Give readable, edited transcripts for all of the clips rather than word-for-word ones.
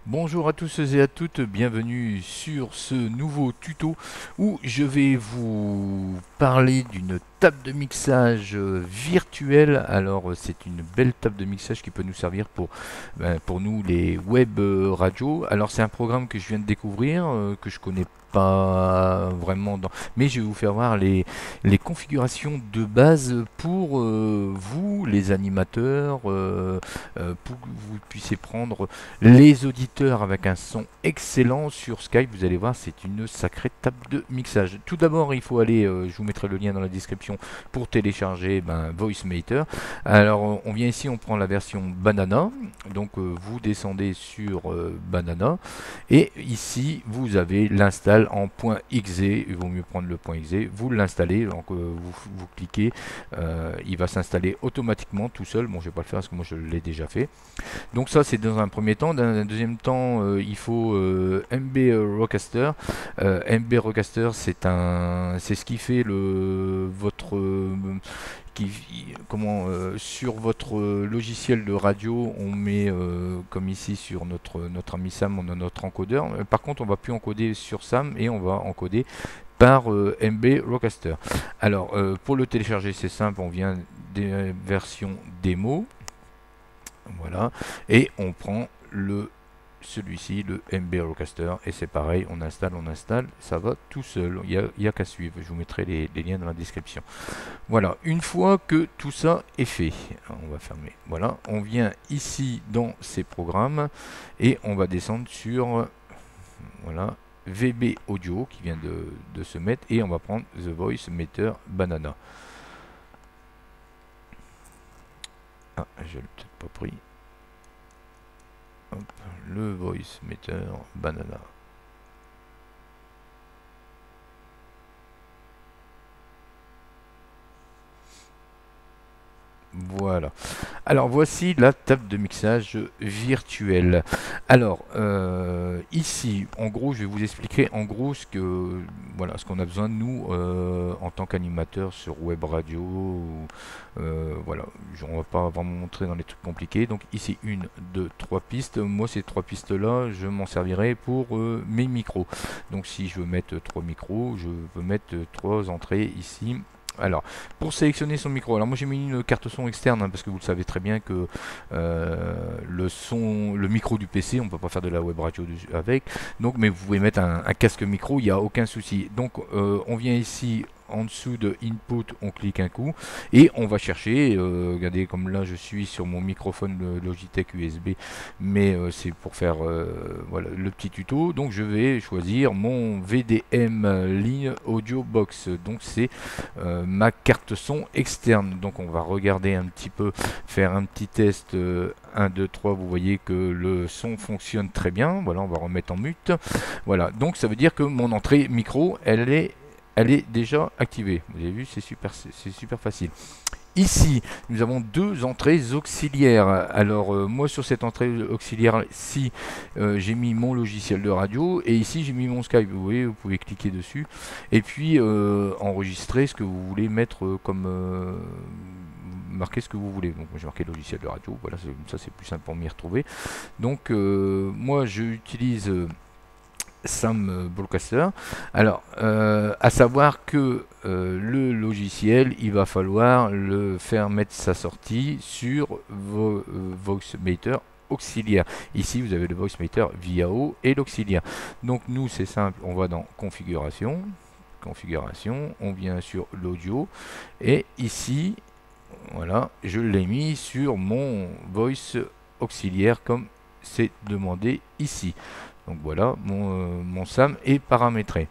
Bonjour à tous et à toutes, bienvenue sur ce nouveau tuto où je vais vous parler d'une table de mixage virtuelle. Alors c'est une belle table de mixage qui peut nous servir pour nous les web radios. Alors c'est un programme que je viens de découvrir, que je connais pas vraiment mais je vais vous faire voir les configurations de base pour vous les animateurs, pour que vous puissiez prendre les auditeurs avec un son excellent sur Skype. Vous allez voir, c'est une sacrée table de mixage. Tout d'abord, il faut aller, je vous mettrai le lien dans la description pour télécharger VoiceMaker. Alors, on vient ici, on prend la version Banana. Donc, vous descendez sur Banana. Et ici, vous avez l'install en .exe. Il vaut mieux prendre le .exe. Vous l'installez, donc vous cliquez. Il va s'installer automatiquement tout seul. Bon, je ne vais pas le faire parce que moi, je l'ai déjà fait. Donc ça c'est dans un premier temps. Dans un deuxième temps, il faut MB Rocaster. MB Rocaster c'est ce qui fait votre sur votre logiciel de radio, on met comme ici sur notre ami Sam, on a notre encodeur. Par contre, on va plus encoder sur Sam et on va encoder par MB Rocaster. Alors pour le télécharger, c'est simple, on vient des versions démo. Voilà, et on prend celui-ci, le MB Rocaster, et c'est pareil, on installe, ça va tout seul, il y a qu'à suivre. Je vous mettrai les liens dans la description. Voilà, une fois que tout ça est fait, on va fermer. Voilà, on vient ici dans ces programmes et on va descendre sur voilà VB Audio qui vient de se mettre, et on va prendre The Voice Meter Banana. Ah, je l'ai peut-être pas pris. Hop, le Voice Meter Banana. Voilà. Alors voici la table de mixage virtuelle. Alors ici, en gros, je vais vous expliquer en gros ce qu'on a besoin de nous en tant qu'animateur sur web radio. Voilà, on va pas vraiment montrer dans les trucs compliqués. Donc ici une, deux, trois pistes. Moi ces trois pistes là, je m'en servirai pour mes micros. Donc si je veux mettre trois micros, je peux mettre trois entrées ici. Alors, pour sélectionner son micro, alors moi j'ai mis une carte son externe, parce que vous le savez très bien que le micro du PC, on ne peut pas faire de la web radio avec. Donc, mais vous pouvez mettre un casque micro, il n'y a aucun souci. Donc, on vient ici en dessous de Input, on clique un coup et on va chercher. Regardez, comme là je suis sur mon microphone Logitech USB, mais c'est pour faire voilà, le petit tuto. Donc je vais choisir mon VDM ligne audio box. Donc c'est ma carte son externe. Donc on va regarder un petit peu, faire un petit test 1, 2, 3. Vous voyez que le son fonctionne très bien. Voilà, on va remettre en mute. Voilà, donc ça veut dire que mon entrée micro, elle est déjà activée. Vous avez vu, c'est super facile. Ici, nous avons deux entrées auxiliaires. Alors, moi, sur cette entrée auxiliaire-ci, j'ai mis mon logiciel de radio. Et ici, j'ai mis mon Skype. Vous voyez, vous pouvez cliquer dessus. Et puis, enregistrer ce que vous voulez mettre marquer ce que vous voulez. Donc, moi, j'ai marqué logiciel de radio. Voilà, ça, c'est plus simple pour m'y retrouver. Donc, moi, j'utilise Sam Broadcaster. Alors, à savoir que le logiciel, il va falloir le faire mettre sa sortie sur vos VoiceMaker auxiliaire. Ici, vous avez le VoiceMaker VIAO et l'auxiliaire. Donc, nous, c'est simple, on va dans configuration, on vient sur l'audio, et ici, voilà, je l'ai mis sur mon voice auxiliaire comme c'est demandé ici. Donc voilà, mon SAM est paramétré.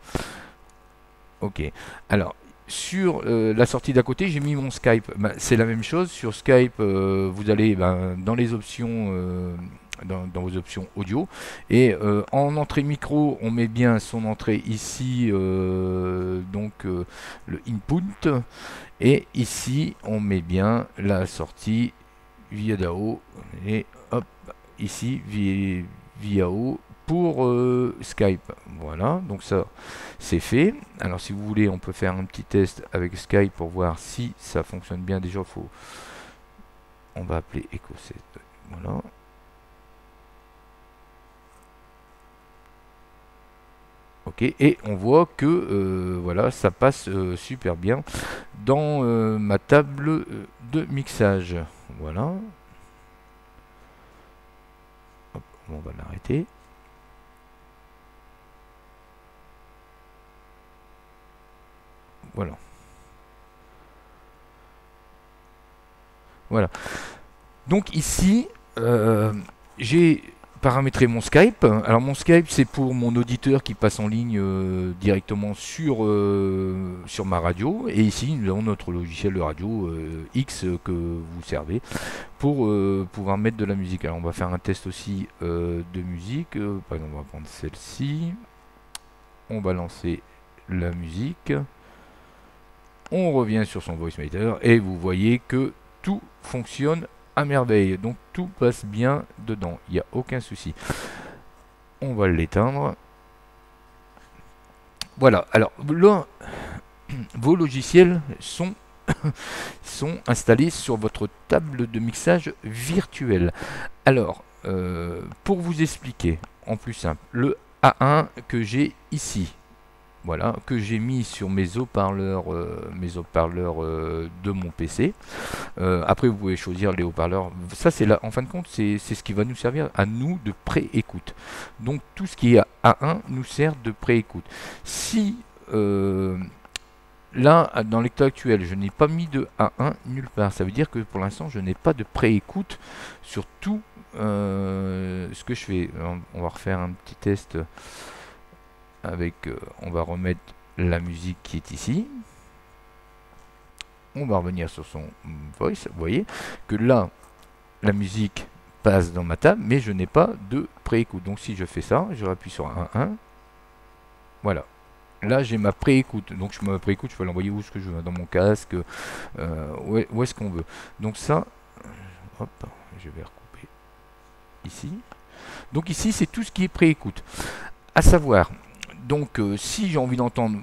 Ok. Alors, sur la sortie d'à côté, j'ai mis mon Skype. Ben, c'est la même chose. Sur Skype, vous allez dans les options, dans vos options audio. Et en entrée micro, on met bien son entrée ici, donc le input. Et ici, on met bien la sortie via DAO. Et hop, ici, via VIAO pour Skype. Voilà, donc ça c'est fait. Alors si vous voulez, on peut faire un petit test avec Skype pour voir si ça fonctionne bien. Déjà, on va appeler EcoSet. Voilà. Ok, et on voit que voilà, ça passe super bien dans ma table de mixage. Voilà. Hop, on va l'arrêter. Voilà. Voilà. Donc ici, j'ai paramétré mon Skype. Alors mon Skype, c'est pour mon auditeur qui passe en ligne directement sur ma radio. Et ici, nous avons notre logiciel de radio X que vous servez pour pouvoir mettre de la musique. Alors on va faire un test aussi de musique. Par exemple, on va prendre celle-ci. On va lancer la musique. On revient sur son voice meter et vous voyez que tout fonctionne à merveille. Donc tout passe bien dedans. Il n'y a aucun souci. On va l'éteindre. Voilà. Alors là, vos logiciels sont installés sur votre table de mixage virtuelle. Alors, pour vous expliquer en plus simple, le A1 que j'ai ici, voilà, que j'ai mis sur mes haut-parleurs de mon PC. Après, vous pouvez choisir les haut-parleurs. Ça, c'est là, en fin de compte, c'est ce qui va nous servir à nous de pré-écoute. Donc, tout ce qui est A1 nous sert de pré-écoute. Si là, dans l'état actuel, je n'ai pas mis de A1 nulle part, ça veut dire que pour l'instant, je n'ai pas de pré-écoute sur tout ce que je fais. On va refaire un petit test avec, on va remettre la musique qui est ici. On va revenir sur son voice. Vous voyez que là, la musique passe dans ma table, mais je n'ai pas de pré-écoute. Donc si je fais ça, je rappuie sur 1.1. Voilà. Là, j'ai ma pré-écoute. Donc ma pré-écoute, je peux l'envoyer où ce que je veux, dans mon casque, où est-ce qu'on veut. Donc ça, hop, je vais recouper ici. Donc ici, c'est tout ce qui est pré-écoute. À savoir, donc si j'ai envie d'entendre,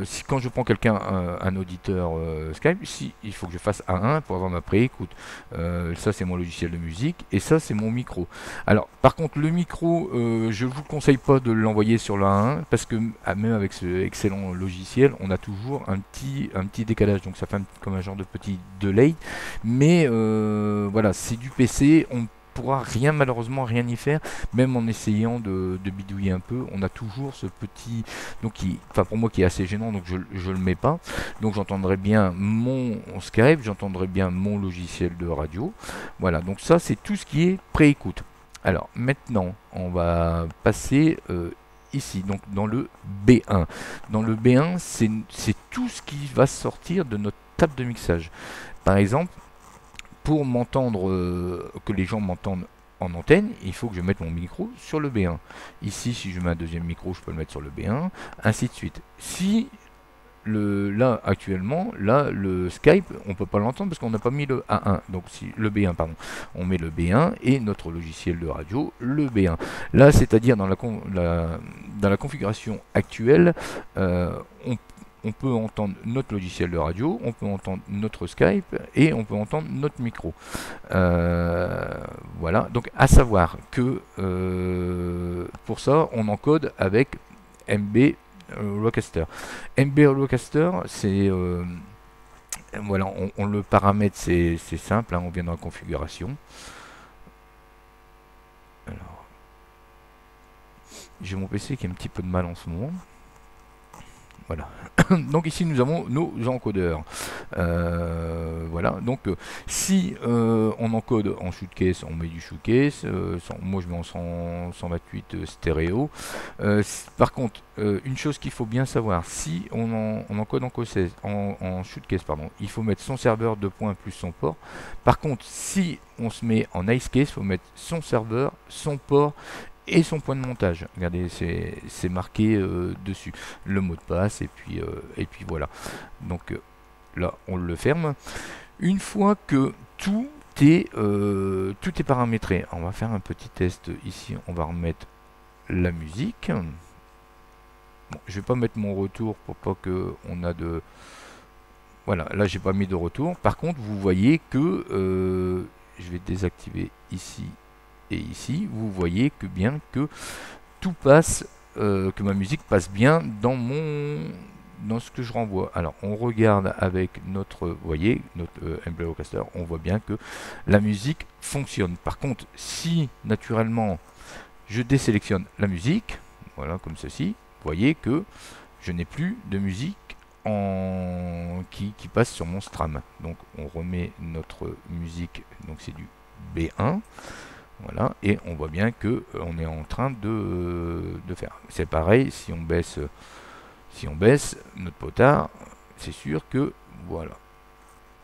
si quand je prends quelqu'un, un auditeur Skype, si il faut que je fasse A1 pour avoir ma pré-écoute. Ça c'est mon logiciel de musique et ça c'est mon micro. Alors par contre le micro, je vous conseille pas de l'envoyer sur le A1 parce que même avec ce excellent logiciel, on a toujours un petit décalage, donc ça fait comme un genre de petit delay. Mais voilà, c'est du PC, on pourra malheureusement rien y faire, même en essayant de bidouiller un peu. On a toujours ce petit, donc pour moi qui est assez gênant, donc je le mets pas. Donc j'entendrai bien mon Skype, j'entendrai bien mon logiciel de radio. Voilà, donc ça c'est tout ce qui est pré-écoute. Alors maintenant on va passer ici, donc dans le B1. Dans le B1, c'est tout ce qui va sortir de notre table de mixage. Par exemple, pour m'entendre, que les gens m'entendent en antenne, il faut que je mette mon micro sur le B1. Ici, si je mets un deuxième micro, je peux le mettre sur le B1, ainsi de suite. Si là actuellement, là le Skype, on peut pas l'entendre parce qu'on n'a pas mis le A1, donc si le B1 pardon, on met le B1 et notre logiciel de radio le B1. Là, c'est-à-dire dans la configuration actuelle, on peut entendre notre logiciel de radio, on peut entendre notre Skype et on peut entendre notre micro. Voilà, donc à savoir que pour ça, on encode avec MB Rodecaster. MB Rodecaster, c'est voilà, on le paramètre, c'est simple, hein, on vient dans la configuration. Alors, j'ai mon PC qui a un petit peu de mal en ce moment. Voilà. Donc ici nous avons nos encodeurs. Voilà. Donc si on encode en shootcase, on met du shootcase. Moi je mets en 128 stéréo. Par contre, une chose qu'il faut bien savoir, si on encode en shootcase, pardon, il faut mettre son serveur 2 points plus son port. Par contre, si on se met en icecase, il faut mettre son serveur, son port et son point de montage. Regardez, c'est marqué dessus le mot de passe et puis voilà. Donc là on le ferme. Une fois que tout est paramétré, on va faire un petit test ici. On va remettre la musique. Bon, je vais pas mettre mon retour pour pas que on a de, voilà, là j'ai pas mis de retour. Par contre vous voyez que je vais désactiver ici et ici, vous voyez que bien que tout passe que ma musique passe bien dans ce que je renvoie. Alors on regarde avec notre, vous voyez, notre MBLocaster, on voit bien que la musique fonctionne. Par contre, si naturellement je désélectionne la musique, voilà comme ceci, vous voyez que je n'ai plus de musique qui passe sur mon stram. Donc on remet notre musique, donc c'est du B1. Voilà, et on voit bien que on est en train de faire. C'est pareil, si on baisse notre potard, c'est sûr que voilà.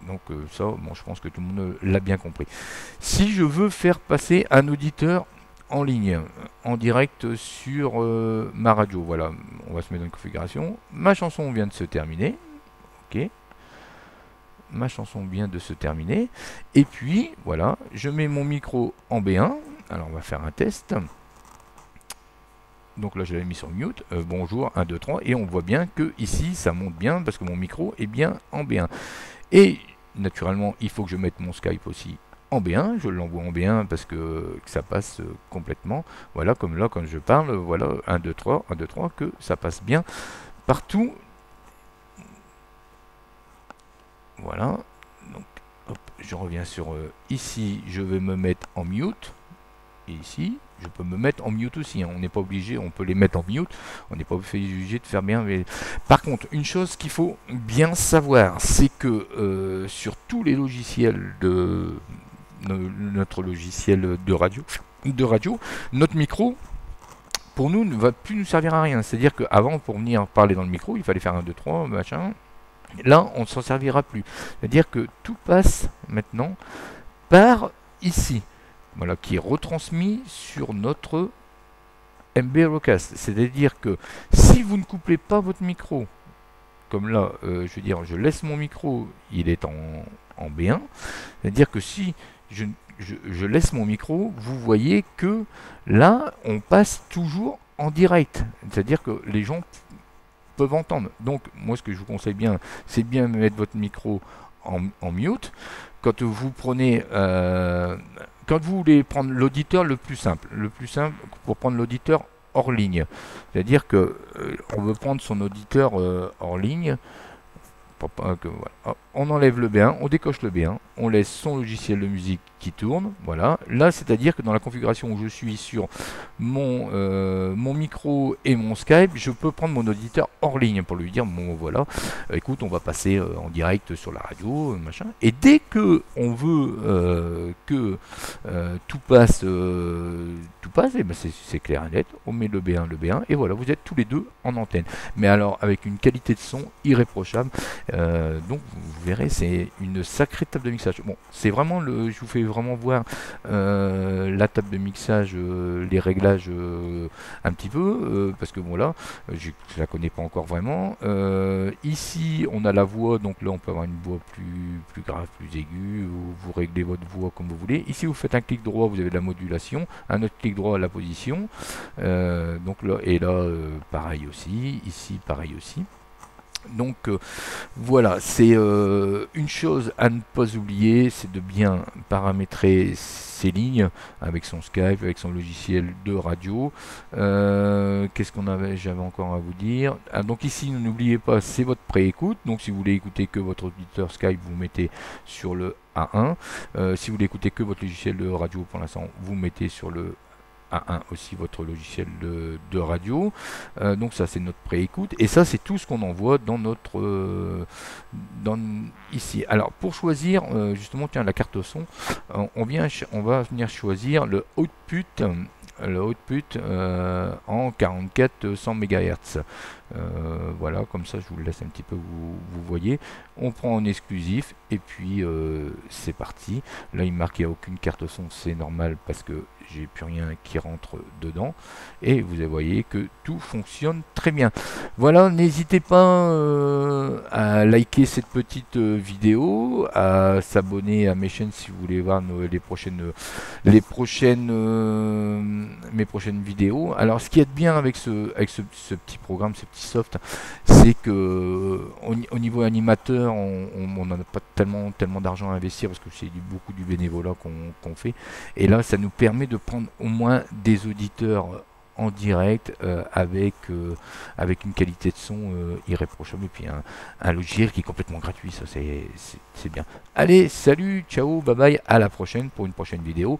Donc ça, bon, je pense que tout le monde l'a bien compris. Si je veux faire passer un auditeur en ligne, en direct sur ma radio, voilà, on va se mettre dans une configuration. Ma chanson vient de se terminer. Ok. Ma chanson vient de se terminer. Et puis, voilà, je mets mon micro en B1. Alors, on va faire un test. Donc là, je l'ai mis sur mute. Bonjour, 1, 2, 3. Et on voit bien que ici, ça monte bien parce que mon micro est bien en B1. Et naturellement, il faut que je mette mon Skype aussi en B1. Je l'envoie en B1 parce que ça passe complètement. Voilà, comme là, quand je parle, voilà, 1, 2, 3, 1, 2, 3, que ça passe bien partout. Voilà, donc hop, je reviens sur ici, je vais me mettre en mute. Et ici, je peux me mettre en mute aussi. Hein. On n'est pas obligé, on peut les mettre en mute. On n'est pas obligé de faire bien. Mais... Par contre, une chose qu'il faut bien savoir, c'est que sur tous les logiciels de notre logiciel de radio, notre micro, pour nous, ne va plus nous servir à rien. C'est-à-dire qu'avant, pour venir parler dans le micro, il fallait faire 1, 2, 3, machin. Là, on ne s'en servira plus. C'est-à-dire que tout passe maintenant par ici. Voilà, qui est retransmis sur notre MBLocast. C'est-à-dire que si vous ne couplez pas votre micro, comme là, je veux dire, je laisse mon micro, il est en B1. C'est-à-dire que si je laisse mon micro, vous voyez que là, on passe toujours en direct. C'est-à-dire que les gens peuvent entendre. Donc, moi, ce que je vous conseille bien, c'est bien mettre votre micro en mute. Quand vous prenez, quand vous voulez prendre l'auditeur le plus simple pour prendre l'auditeur hors ligne. C'est-à-dire que on veut prendre son auditeur hors ligne. Voilà. On enlève le B1, on décoche le B1, on laisse son logiciel de musique qui tourne. Voilà. Là, c'est-à-dire que dans la configuration où je suis sur mon micro et mon Skype, je peux prendre mon auditeur hors ligne pour lui dire bon voilà, écoute, on va passer en direct sur la radio, machin. Et dès que on veut que tout passe, et ben c'est clair et net. On met le B1, et voilà, vous êtes tous les deux en antenne. Mais alors avec une qualité de son irréprochable. Donc vous verrez, c'est une sacrée table de mixage. Bon, c'est vraiment je vous fais vraiment voir la table de mixage, les réglages un petit peu, parce que bon là, je la connais pas encore vraiment. Ici, on a la voix, donc là on peut avoir une voix plus grave, plus aiguë, vous réglez votre voix comme vous voulez. Ici, vous faites un clic droit, vous avez de la modulation, un autre clic droit à la position. Donc là, et là, pareil aussi, ici, pareil aussi. Donc voilà, c'est une chose à ne pas oublier, c'est de bien paramétrer ses lignes avec son Skype, avec son logiciel de radio. Qu'est-ce qu'on j'avais encore à vous dire. Donc ici, n'oubliez pas, c'est votre préécoute. Donc si vous voulez écouter que votre auditeur Skype, vous mettez sur le A1. Si vous voulez écouter que votre logiciel de radio, pour l'instant, vous mettez sur le A1 aussi votre logiciel de radio. Donc ça c'est notre préécoute et ça c'est tout ce qu'on envoie dans notre ici. Alors pour choisir justement tiens la carte son, on va venir choisir le output en 44 100 MHz. Voilà, comme ça je vous le laisse un petit peu, vous voyez. On prend en exclusif et puis c'est parti. Là il marque qu'il n'y a aucune carte son, c'est normal parce que j'ai plus rien qui rentre dedans et vous voyez que tout fonctionne très bien. Voilà, n'hésitez pas à liker cette petite vidéo, à s'abonner à mes chaînes si vous voulez voir mes prochaines vidéos. Alors ce qui est bien avec ce petit programme, ce petit soft, c'est que au niveau animateur, on n'en a pas tellement d'argent à investir parce que c'est beaucoup du bénévolat qu'on fait. Et là, ça nous permet de prendre au moins des auditeurs en direct avec une qualité de son irréprochable et puis un logiciel qui est complètement gratuit, ça c'est bien. Allez, salut, ciao, bye bye, à la prochaine pour une prochaine vidéo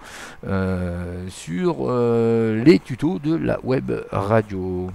sur les tutos de la web radio.